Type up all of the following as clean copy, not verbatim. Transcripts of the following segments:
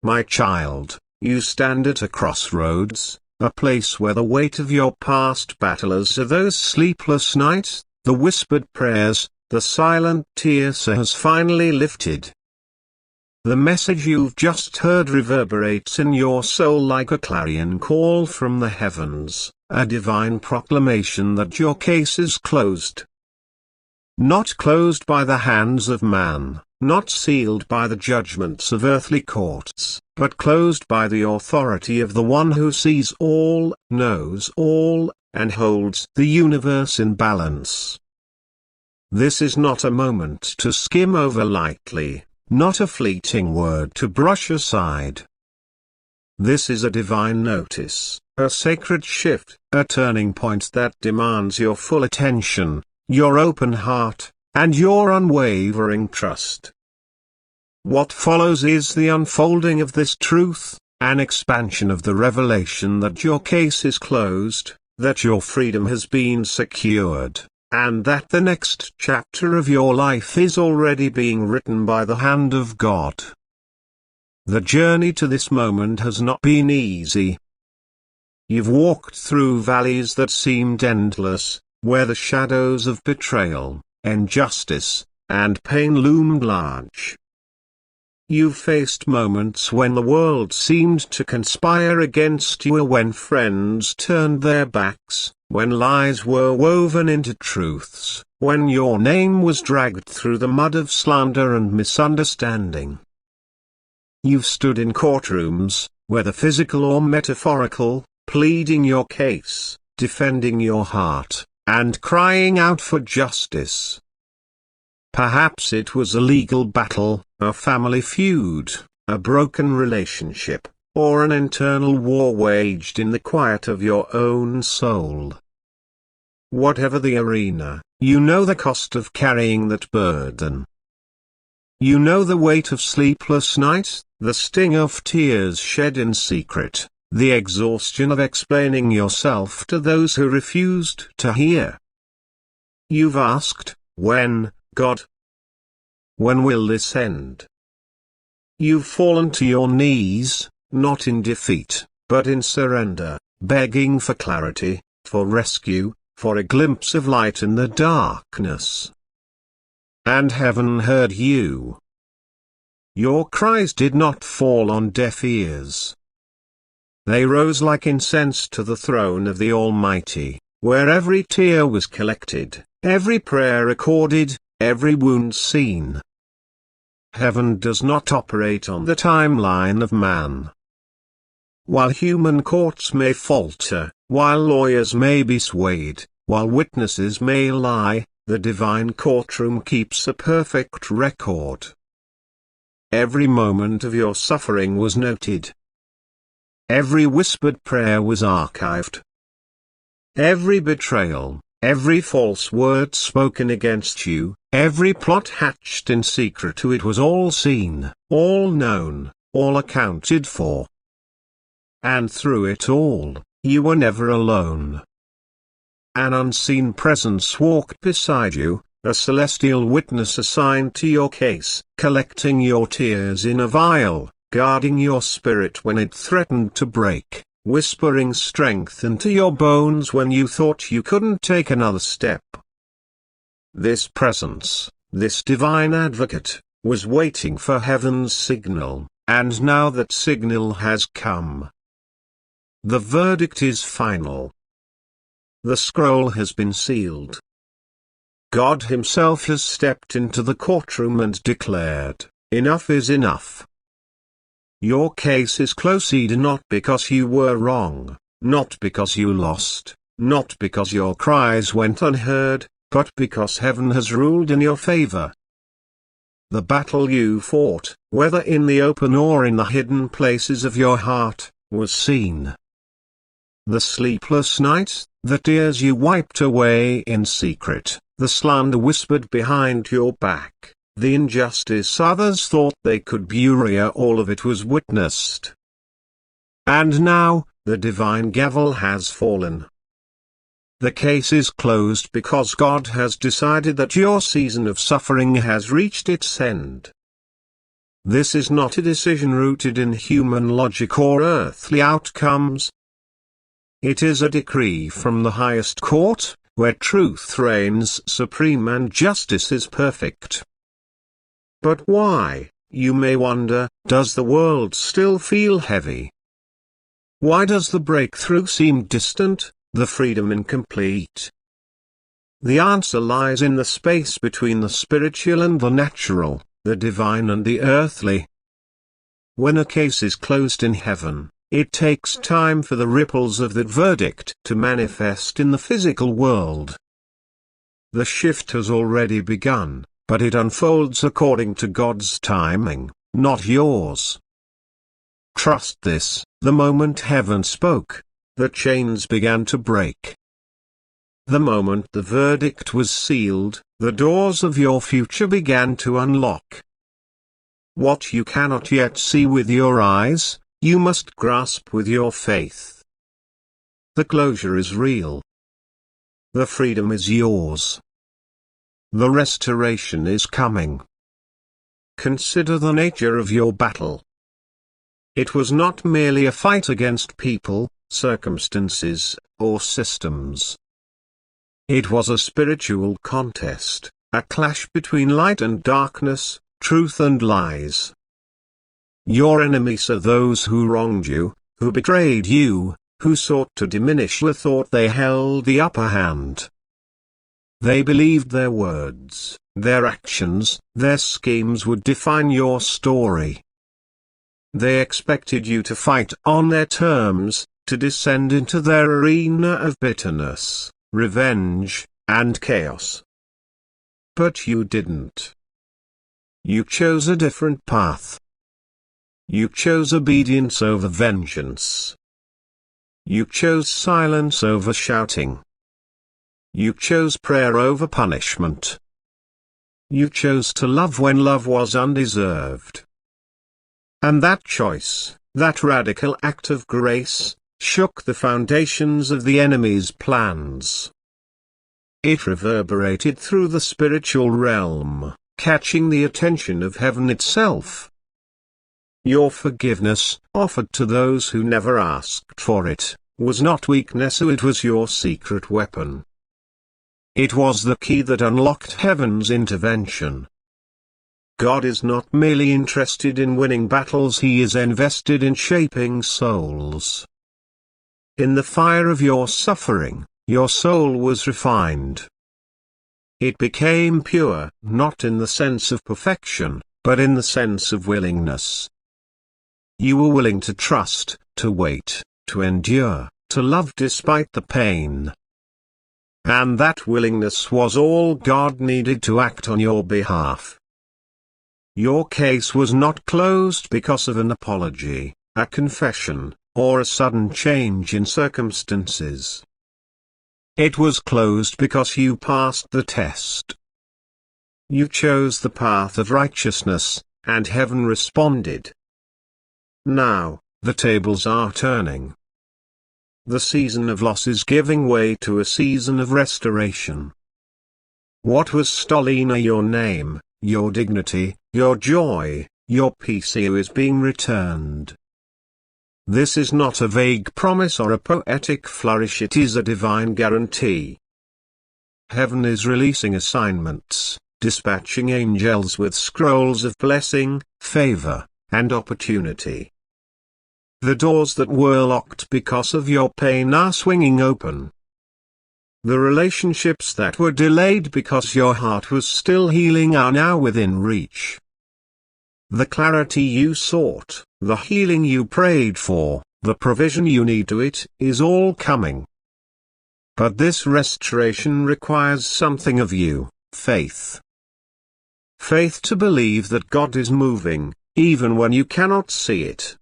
My child, you stand at a crossroads, a place where the weight of your past battlers are those sleepless nights, the whispered prayers, the silent tears has finally lifted. The message you've just heard reverberates in your soul like a clarion call from the heavens, a divine proclamation that your case is closed. Not closed by the hands of man, not sealed by the judgments of earthly courts, but closed by the authority of the one who sees all, knows all, and holds the universe in balance. This is not a moment to skim over lightly, not a fleeting word to brush aside. This is a divine notice, a sacred shift, a turning point that demands your full attention, your open heart, and your unwavering trust. What follows is the unfolding of this truth, an expansion of the revelation that your case is closed, that your freedom has been secured, and that the next chapter of your life is already being written by the hand of God. The journey to this moment has not been easy. You've walked through valleys that seemed endless, where the shadows of betrayal, injustice, and pain loomed large. You've faced moments when the world seemed to conspire against you, or when friends turned their backs, when lies were woven into truths, when your name was dragged through the mud of slander and misunderstanding. You've stood in courtrooms, whether physical or metaphorical, pleading your case, defending your heart, and crying out for justice. Perhaps it was a legal battle, a family feud, a broken relationship, or an internal war waged in the quiet of your own soul. Whatever the arena, you know the cost of carrying that burden. You know the weight of sleepless nights, the sting of tears shed in secret, the exhaustion of explaining yourself to those who refused to hear. You've asked, when, God? When will this end? You've fallen to your knees, not in defeat, but in surrender, begging for clarity, for rescue, for a glimpse of light in the darkness. And heaven heard you. Your cries did not fall on deaf ears. They rose like incense to the throne of the Almighty, where every tear was collected, every prayer recorded, every wound seen. Heaven does not operate on the timeline of man. While human courts may falter, while lawyers may be swayed, while witnesses may lie, the divine courtroom keeps a perfect record. Every moment of your suffering was noted. Every whispered prayer was archived. Every betrayal, every false word spoken against you, every plot hatched in secret to it was all seen, all known, all accounted for. And through it all, you were never alone. An unseen presence walked beside you, a celestial witness assigned to your case, collecting your tears in a vial, guarding your spirit when it threatened to break, whispering strength into your bones when you thought you couldn't take another step. This presence, this divine advocate, was waiting for heaven's signal, and now that signal has come. The verdict is final. The scroll has been sealed. God Himself has stepped into the courtroom and declared, "Enough is enough." Your case is closed not because you were wrong, not because you lost, not because your cries went unheard, but because heaven has ruled in your favor. The battle you fought, whether in the open or in the hidden places of your heart, was seen. The sleepless nights, the tears you wiped away in secret, the slander whispered behind your back, the injustice others thought they could bury, all of it was witnessed. And now, the divine gavel has fallen. The case is closed because God has decided that your season of suffering has reached its end. This is not a decision rooted in human logic or earthly outcomes. It is a decree from the highest court, where truth reigns supreme and justice is perfect. But why, you may wonder, does the world still feel heavy? Why does the breakthrough seem distant, the freedom incomplete? The answer lies in the space between the spiritual and the natural, the divine and the earthly. When a case is closed in heaven, it takes time for the ripples of that verdict to manifest in the physical world. The shift has already begun, but it unfolds according to God's timing, not yours. Trust this: the moment heaven spoke, the chains began to break. The moment the verdict was sealed, the doors of your future began to unlock. What you cannot yet see with your eyes, you must grasp with your faith. The closure is real. The freedom is yours. The restoration is coming. Consider the nature of your battle. It was not merely a fight against people, circumstances, or systems. It was a spiritual contest, a clash between light and darkness, truth and lies. Your enemies are those who wronged you, who betrayed you, who sought to diminish the thought they held the upper hand. They believed their words, their actions, their schemes would define your story. They expected you to fight on their terms, to descend into their arena of bitterness, revenge, and chaos. But you didn't. You chose a different path. You chose obedience over vengeance. You chose silence over shouting. You chose prayer over punishment. You chose to love when love was undeserved. And that choice, that radical act of grace, shook the foundations of the enemy's plans. It reverberated through the spiritual realm, catching the attention of heaven itself. Your forgiveness, offered to those who never asked for it, was not weakness, it was your secret weapon. It was the key that unlocked heaven's intervention. God is not merely interested in winning battles, He is invested in shaping souls. In the fire of your suffering, your soul was refined. It became pure, not in the sense of perfection, but in the sense of willingness. You were willing to trust, to wait, to endure, to love despite the pain. And that willingness was all God needed to act on your behalf. Your case was not closed because of an apology, a confession, or a sudden change in circumstances. It was closed because you passed the test. You chose the path of righteousness, and heaven responded. Now, the tables are turning. The season of loss is giving way to a season of restoration. What was stolen, your name, your dignity, your joy, your peace, is being returned. This is not a vague promise or a poetic flourish, it is a divine guarantee. Heaven is releasing assignments, dispatching angels with scrolls of blessing, favor, and opportunity. The doors that were locked because of your pain are swinging open. The relationships that were delayed because your heart was still healing are now within reach. The clarity you sought, the healing you prayed for, the provision you need to it, is all coming. But this restoration requires something of you: faith. Faith to believe that God is moving, even when you cannot see it.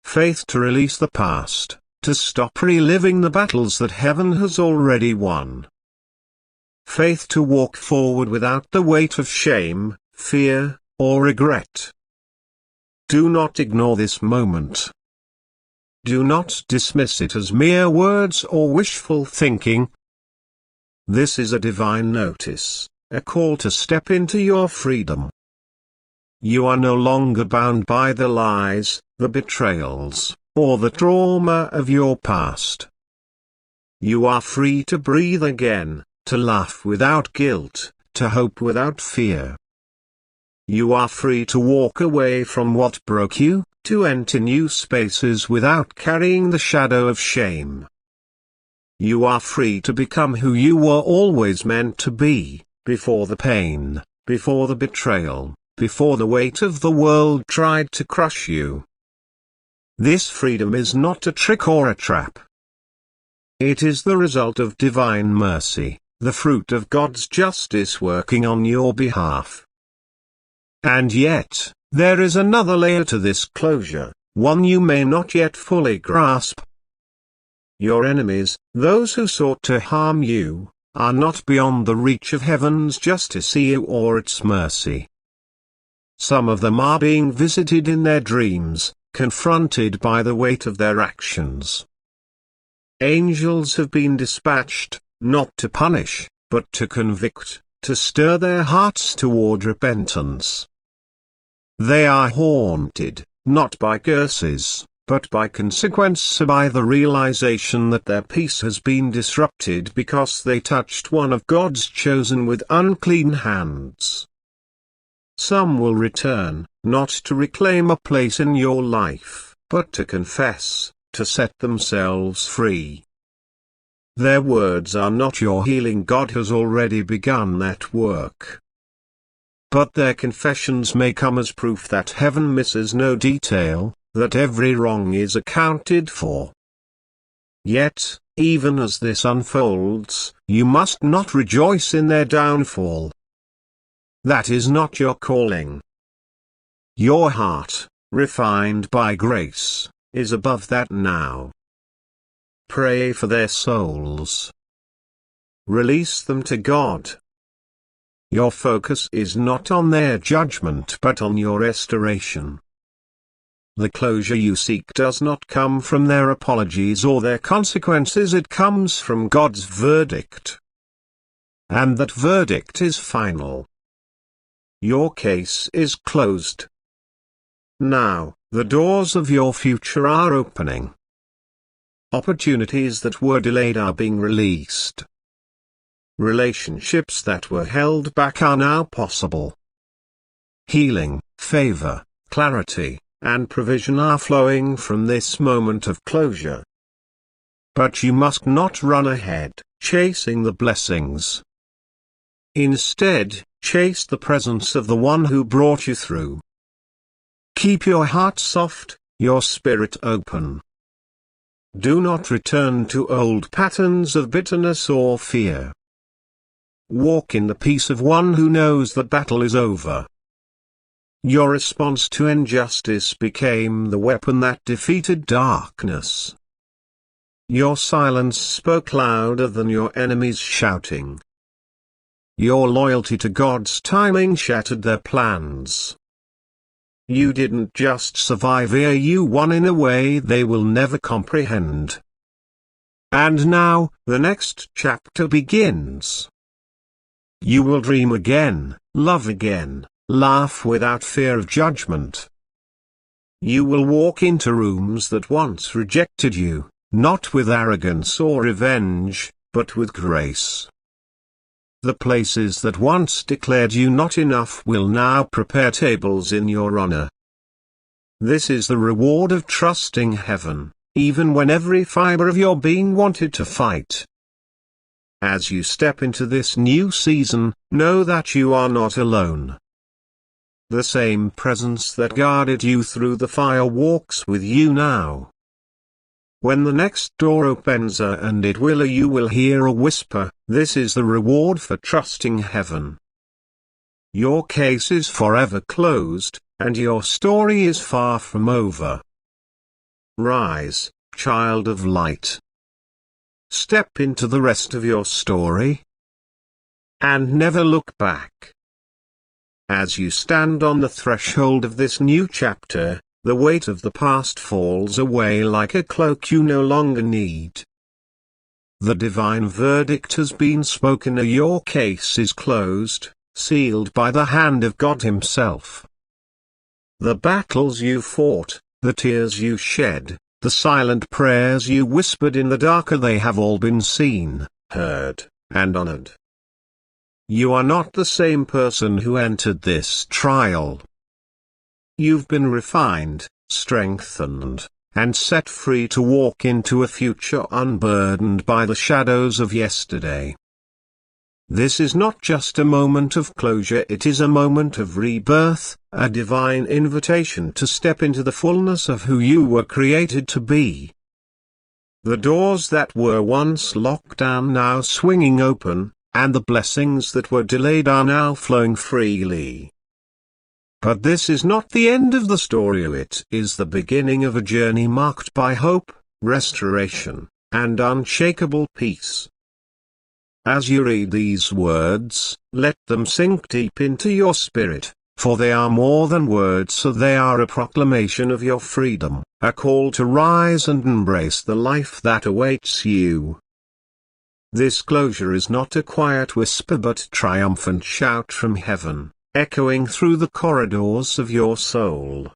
Faith to release the past, to stop reliving the battles that heaven has already won. Faith to walk forward without the weight of shame, fear, or regret. Do not ignore this moment. Do not dismiss it as mere words or wishful thinking. This is a divine notice, a call to step into your freedom. You are no longer bound by the lies, the betrayals, or the trauma of your past. You are free to breathe again, to laugh without guilt, to hope without fear. You are free to walk away from what broke you, to enter new spaces without carrying the shadow of shame. You are free to become who you were always meant to be, before the pain, before the betrayal, before the weight of the world tried to crush you. This freedom is not a trick or a trap. It is the result of divine mercy, the fruit of God's justice working on your behalf. And yet, there is another layer to this closure, one you may not yet fully grasp. Your enemies, those who sought to harm you, are not beyond the reach of heaven's justice or its mercy. Some of them are being visited in their dreams, confronted by the weight of their actions. Angels have been dispatched, not to punish, but to convict, to stir their hearts toward repentance. They are haunted, not by curses, but by consequence, by the realization that their peace has been disrupted because they touched one of God's chosen with unclean hands. Some will return, not to reclaim a place in your life, but to confess, to set themselves free. Their words are not your healing. God has already begun that work. But their confessions may come as proof that heaven misses no detail, that every wrong is accounted for. Yet, even as this unfolds, you must not rejoice in their downfall. That is not your calling. Your heart, refined by grace, is above that now. Pray for their souls. Release them to God. Your focus is not on their judgment but on your restoration. The closure you seek does not come from their apologies or their consequences, it comes from God's verdict. And that verdict is final. Your case is closed. Now, the doors of your future are opening. Opportunities that were delayed are being released. Relationships that were held back are now possible. Healing, favor, clarity, and provision are flowing from this moment of closure. But you must not run ahead, chasing the blessings. Instead, chase the presence of the one who brought you through. Keep your heart soft, your spirit open. Do not return to old patterns of bitterness or fear. Walk in the peace of one who knows the battle is over. Your response to injustice became the weapon that defeated darkness. Your silence spoke louder than your enemies' shouting. Your loyalty to God's timing shattered their plans. You didn't just survive here, you won in a way they will never comprehend. And now, the next chapter begins. You will dream again, love again, laugh without fear of judgment. You will walk into rooms that once rejected you, not with arrogance or revenge, but with grace. The places that once declared you not enough will now prepare tables in your honor. This is the reward of trusting heaven, even when every fiber of your being wanted to fight. As you step into this new season, know that you are not alone. The same presence that guarded you through the fire walks with you now. When the next door opens, and it will, you will hear a whisper, "This is the reward for trusting heaven." Your case is forever closed, and your story is far from over. Rise, child of light. Step into the rest of your story. And never look back. As you stand on the threshold of this new chapter, the weight of the past falls away like a cloak you no longer need. The divine verdict has been spoken. Your case is closed, sealed by the hand of God Himself. The battles you fought, the tears you shed, the silent prayers you whispered in the dark, they have all been seen, heard, and honored. You are not the same person who entered this trial. You've been refined, strengthened, and set free to walk into a future unburdened by the shadows of yesterday. This is not just a moment of closure, it is a moment of rebirth, a divine invitation to step into the fullness of who you were created to be. The doors that were once locked are now swinging open, and the blessings that were delayed are now flowing freely. But this is not the end of the story, it is the beginning of a journey marked by hope, restoration, and unshakable peace. As you read these words, let them sink deep into your spirit, for they are more than words, so they are a proclamation of your freedom, a call to rise and embrace the life that awaits you. This closure is not a quiet whisper but a triumphant shout from heaven, echoing through the corridors of your soul.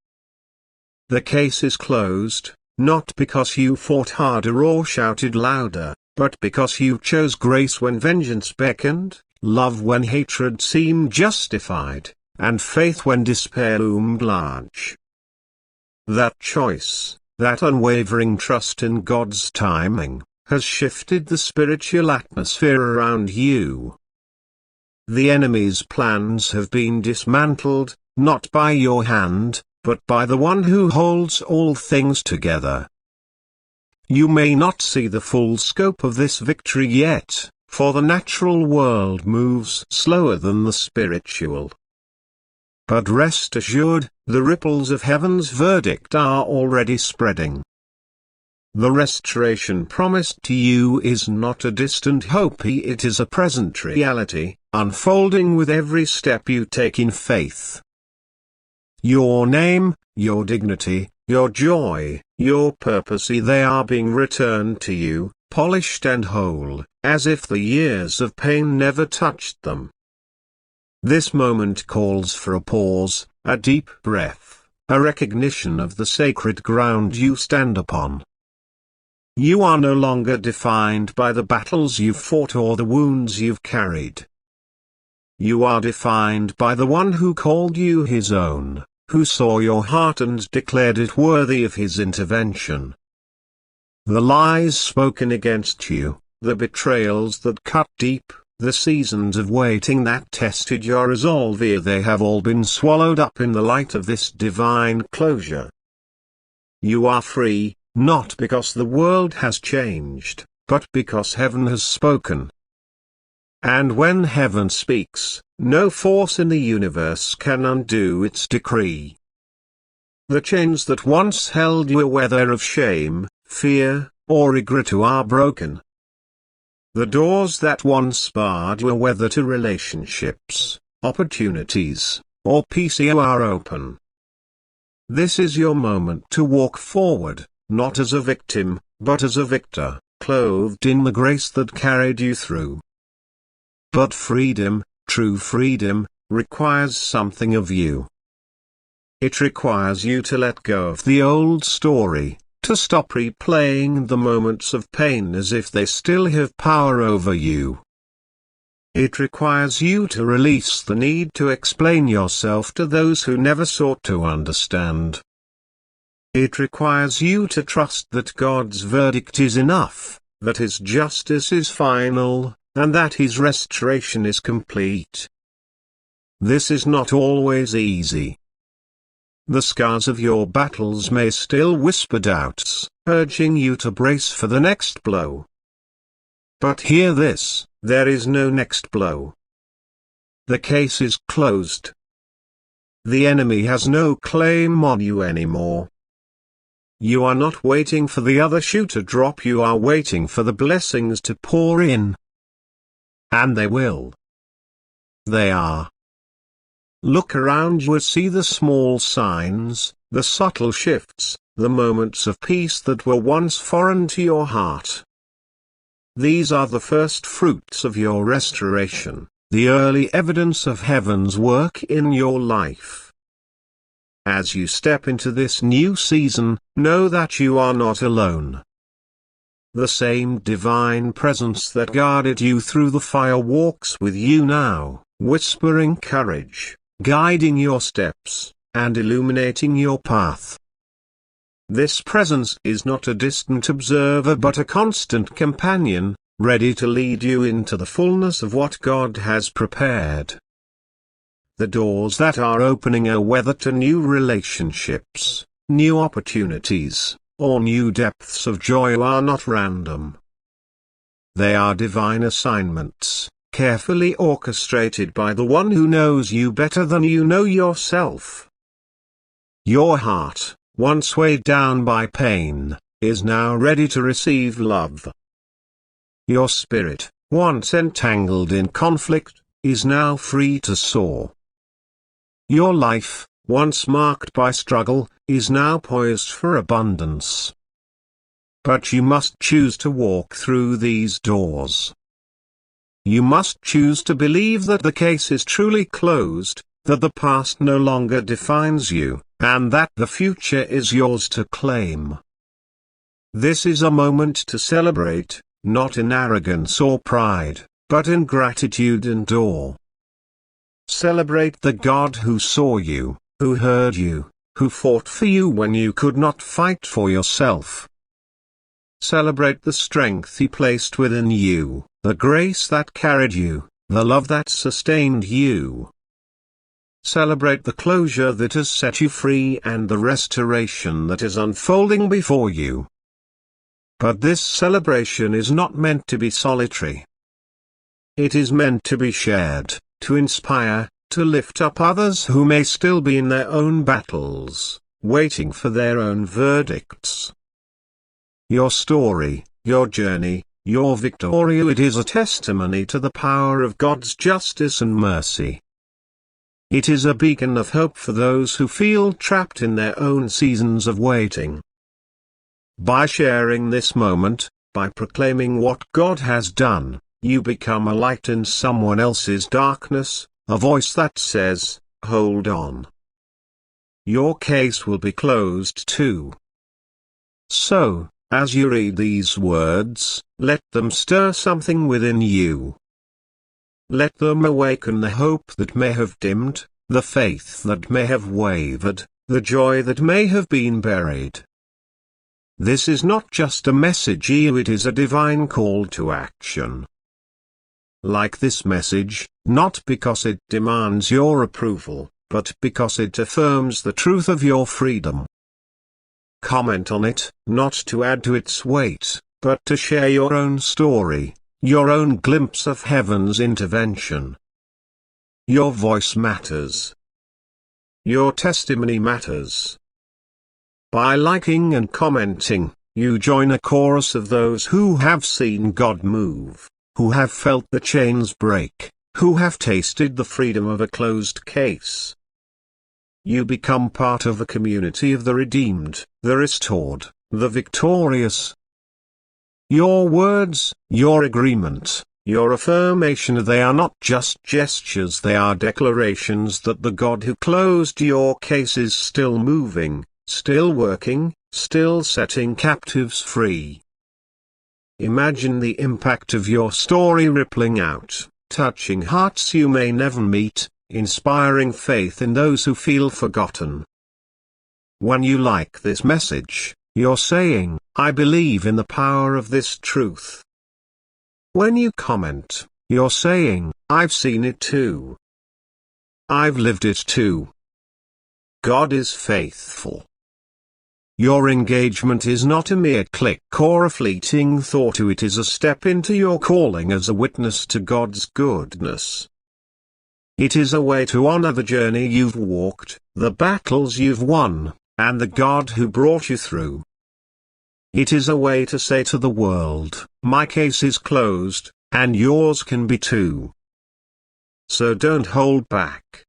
The case is closed, not because you fought harder or shouted louder, but because you chose grace when vengeance beckoned, love when hatred seemed justified, and faith when despair loomed large. That choice, that unwavering trust in God's timing, has shifted the spiritual atmosphere around you. The enemy's plans have been dismantled, not by your hand, but by the one who holds all things together. You may not see the full scope of this victory yet, for the natural world moves slower than the spiritual. But rest assured, the ripples of heaven's verdict are already spreading. The restoration promised to you is not a distant hope, it is a present reality, unfolding with every step you take in faith. Your name, your dignity, your joy, your purpose, they are being returned to you, polished and whole, as if the years of pain never touched them. This moment calls for a pause, a deep breath, a recognition of the sacred ground you stand upon. You are no longer defined by the battles you've fought or the wounds you've carried. You are defined by the one who called you his own, who saw your heart and declared it worthy of his intervention. The lies spoken against you, the betrayals that cut deep, the seasons of waiting that tested your resolve, they have all been swallowed up in the light of this divine closure. You are free, not because the world has changed, but because heaven has spoken. And when heaven speaks, no force in the universe can undo its decree. The chains that once held you, whether of shame, fear, or regret, are broken. The doors that once barred you, whether to relationships, opportunities, or peace, are open. This is your moment to walk forward, not as a victim, but as a victor, clothed in the grace that carried you through. But freedom, true freedom, requires something of you. It requires you to let go of the old story, to stop replaying the moments of pain as if they still have power over you. It requires you to release the need to explain yourself to those who never sought to understand. It requires you to trust that God's verdict is enough, that His justice is final, and that His restoration is complete. This is not always easy. The scars of your battles may still whisper doubts, urging you to brace for the next blow. But hear this, there is no next blow. The case is closed. The enemy has no claim on you anymore. You are not waiting for the other shoe to drop, you are waiting for the blessings to pour in. And they will. They are. Look around you and see the small signs, the subtle shifts, the moments of peace that were once foreign to your heart. These are the first fruits of your restoration, the early evidence of heaven's work in your life. as you step into this new season, know that you are not alone. The same divine presence that guarded you through the fire walks with you now, whispering courage, guiding your steps, and illuminating your path. This presence is not a distant observer but a constant companion, ready to lead you into the fullness of what God has prepared. The doors that are opening are whether to new relationships, new opportunities, or new depths of joy are not random. They are divine assignments, carefully orchestrated by the one who knows you better than you know yourself. Your heart, once weighed down by pain, is now ready to receive love. Your spirit, once entangled in conflict, is now free to soar. Your life, once marked by struggle, is now poised for abundance. But you must choose to walk through these doors. You must choose to believe that the case is truly closed, that the past no longer defines you, and that the future is yours to claim. This is a moment to celebrate, not in arrogance or pride, but in gratitude and awe. Celebrate the God who saw you, who heard you, who fought for you when you could not fight for yourself. Celebrate the strength He placed within you, the grace that carried you, the love that sustained you. Celebrate the closure that has set you free and the restoration that is unfolding before you. But this celebration is not meant to be solitary. It is meant to be shared, to inspire, to lift up others who may still be in their own battles, waiting for their own verdicts. Your story, your journey, your victory, it is a testimony to the power of God's justice and mercy. It is a beacon of hope for those who feel trapped in their own seasons of waiting. By sharing this moment, by proclaiming what God has done, you become a light in someone else's darkness, a voice that says, "Hold on." Your case will be closed too. So, as you read these words, let them stir something within you. Let them awaken the hope that may have dimmed, the faith that may have wavered, the joy that may have been buried. This is not just a message, it is a divine call to action. Like this message, not because it demands your approval, but because it affirms the truth of your freedom. Comment on it, not to add to its weight, but to share your own story, your own glimpse of heaven's intervention. Your voice matters. Your testimony matters. By liking and commenting, you join a chorus of those who have seen God move, who have felt the chains break, who have tasted the freedom of a closed case. You become part of the community of the redeemed, the restored, the victorious. Your words, your agreement, your affirmation, they are not just gestures, they are declarations that the God who closed your case is still moving, still working, still setting captives free. Imagine the impact of your story rippling out, touching hearts you may never meet, inspiring faith in those who feel forgotten. When you like this message, you're saying, "I believe in the power of this truth." When you comment, you're saying, "I've seen it too. I've lived it too." God is faithful. Your engagement is not a mere click or a fleeting thought, it is a step into your calling as a witness to God's goodness. It is a way to honor the journey you've walked, the battles you've won, and the God who brought you through. It is a way to say to the world, "My case is closed, and yours can be too." So don't hold back.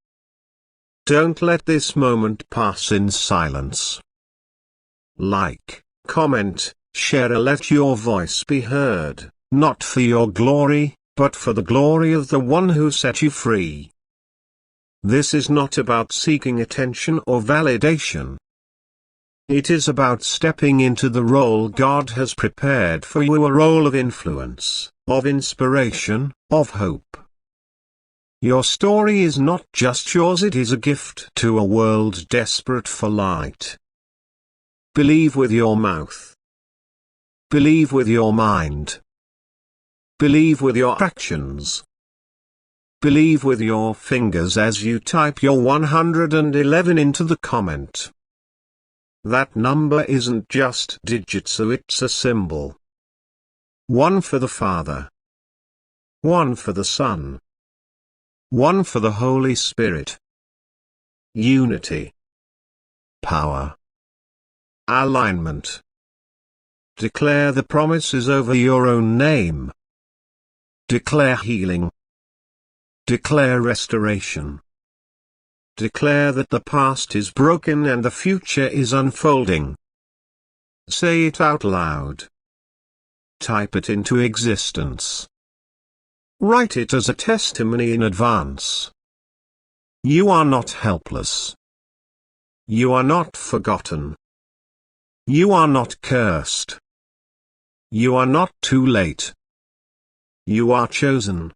Don't let this moment pass in silence. Like, comment, share, let your voice be heard, not for your glory, but for the glory of the one who set you free. This is not about seeking attention or validation. It is about stepping into the role God has prepared for you, a role of influence, of inspiration, of hope. Your story is not just yours, it is a gift to a world desperate for light. Believe with your mouth. Believe with your mind. Believe with your actions. Believe with your fingers as you type your 111 into the comment. That number isn't just digits, so it's a symbol. 1 for the Father. 1 for the Son. 1 for the Holy Spirit. Unity. Power. Alignment. Declare the promises over your own name. Declare healing. Declare restoration. Declare that the past is broken and the future is unfolding. Say it out loud. Type it into existence. Write it as a testimony in advance. You are not helpless. You are not forgotten. You are not cursed. You are not too late. You are chosen.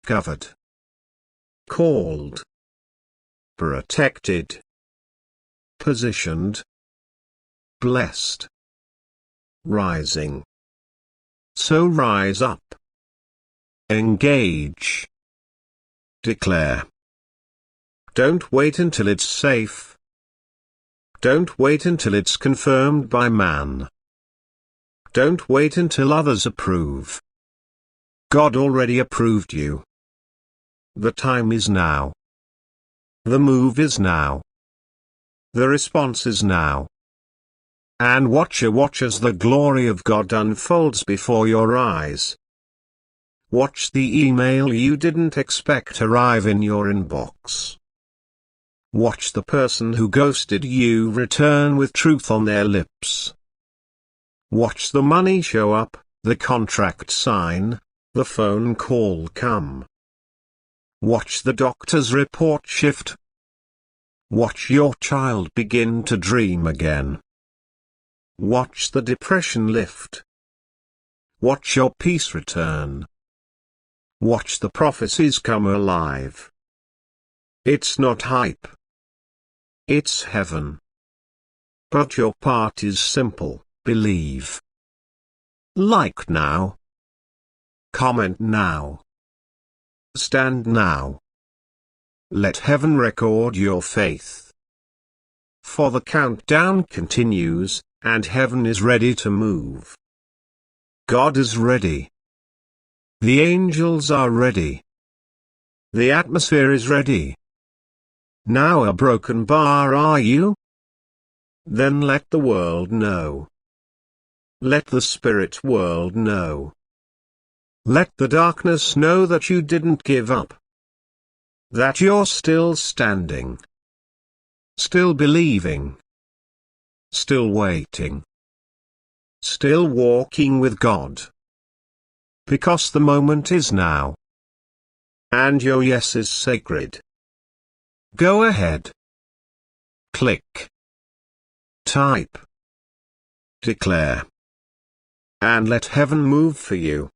Covered. Called. Protected. Positioned. Blessed. Rising. So rise up. Engage. Declare. Don't wait until it's safe. Don't wait until it's confirmed by man. Don't wait until others approve. God already approved you. The time is now. The move is now. The response is now. And watch as the glory of God unfolds before your eyes. Watch the email you didn't expect arrive in your inbox. Watch the person who ghosted you return with truth on their lips. Watch the money show up, the contract sign, the phone call come. Watch the doctor's report shift. Watch your child begin to dream again. Watch the depression lift. Watch your peace return. Watch the prophecies come alive. It's not hype. It's heaven. But your part is simple: believe. Like now. Comment now. Stand now. Let heaven record your faith. For the countdown continues, and heaven is ready to move. God is ready. The angels are ready. The atmosphere is ready. Now a broken bar are you? Then let the world know. Let the spirit world know. Let the darkness know that you didn't give up. That you're still standing. Still believing. Still waiting. Still walking with God. Because the moment is now. And your yes is sacred. Go ahead. Click. Type. Declare. And let heaven move for you.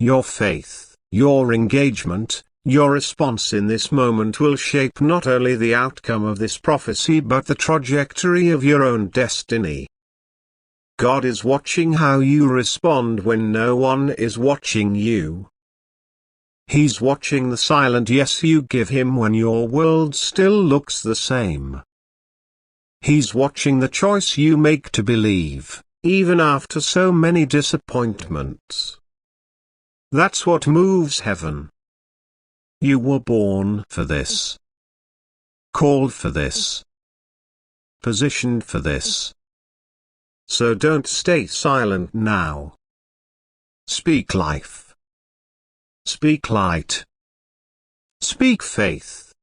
Your faith, your engagement, your response in this moment will shape not only the outcome of this prophecy but the trajectory of your own destiny. God is watching how you respond when no one is watching you. He's watching the silent yes you give him when your world still looks the same. He's watching the choice you make to believe, even after so many disappointments. That's what moves heaven. You were born for this. Called for this. Positioned for this. So don't stay silent now. Speak life. Speak light. Speak faith.